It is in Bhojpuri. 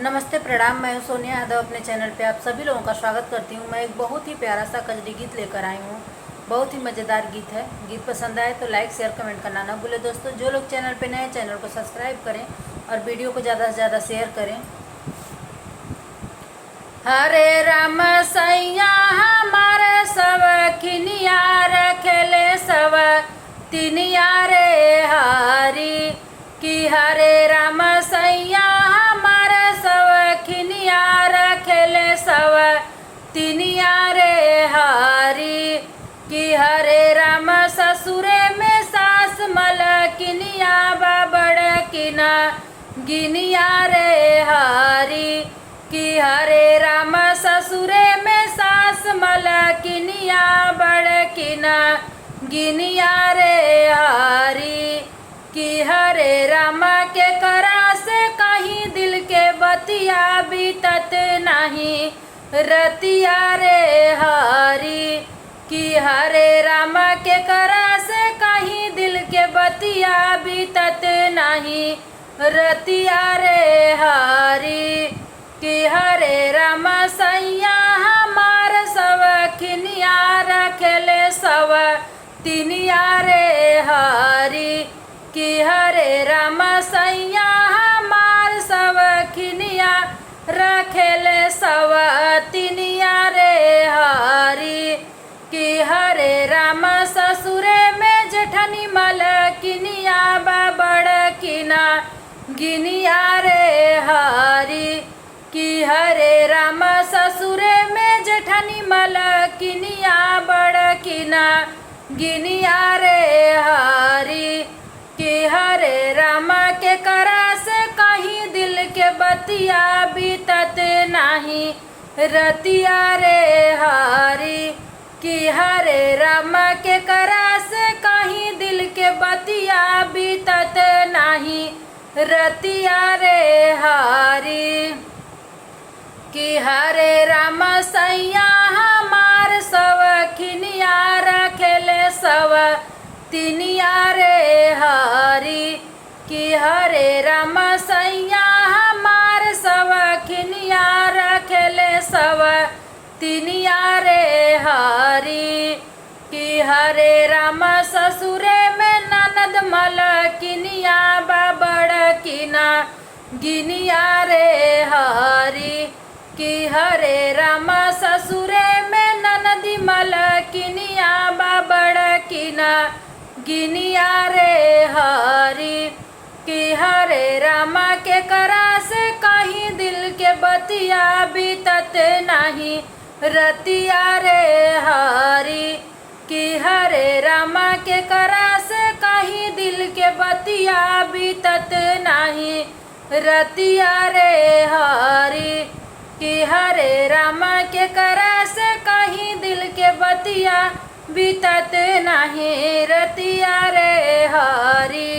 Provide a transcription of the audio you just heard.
नमस्ते प्रणाम। मैं हूं सोनिया यादव। अपने चैनल पे आप सभी लोगों का स्वागत करती हूं। मैं एक बहुत ही प्यारा सा कजरी गीत लेकर आई हूं। बहुत ही मज़ेदार गीत है। गीत पसंद आए तो लाइक शेयर कमेंट करना ना भूले दोस्तों। जो लोग चैनल पे नए चैनल को सब्सक्राइब करें और वीडियो को ज़्यादा से ज़्यादा शेयर करें। हरे राम सैया हमारे सब खिनिया रखेले सब तिनिया रे हारी कि हरे राम सैया हमारे सब खिनिया रखेले सब तिनिया रे हारी कि हरे राम ससुरे में सास मलकिनिया बाबड़ किना गिनिया रे हारी कि हरे राम ससुरे में सास मलकिनिया बड़किना गिनिया रे हारी कि हरे राम के करा से कहीं दिल के बतिया बीतत नहीं रतिया रे हारी कि हरे राम के करा से कहीं दिल के बतिया बीतत नहीं रतिया रे हारी कि हरे राम सैया हमार सब खिनिया रखेले सब तिनिया रे हारी कि हरे राम सैया हमार सब खिनिया रखेले सब तिनिया रे हारी कि हरे राम ससुरे में जेठनी मलकिनिया बाबड़ किना गिनिया रे हारी कि हरे राम ससुरे में जेठनी मलकिनिया बड़किना गिनिया रे हारी कि हरे राम के करा से कहीं दिल के बतिया बीतत नहीं रतिया रे हारी कि हरे राम के करा से कहीं दिल के बतिया बीतत नहीं रतिया रे हारी कि हरे राम सैया हमार सब खिनिया रखेले सब तिनिया रे हारी कि हरे राम सैया हमार सब खिनिया रखेले सब तिनिया रे हारी कि हरे राम ससुरे में ननद मलकिनिया बाबड़ किना गिनिया रे हारी कि हरे राम ससुरे में ननदी मलकिनिया बाबड़ किना गिनिया रे हारी कि हरे राम के करा से कहीं दिल के बतिया बीतत नहीं रतिया रे हारी कि हरे राम के करा से कहीं दिल के बतिया बीतत नहीं रतिया रे हारी कि हरे राम के करा से कहीं दिल के बतिया बीतत नहीं रतिया रे हारी।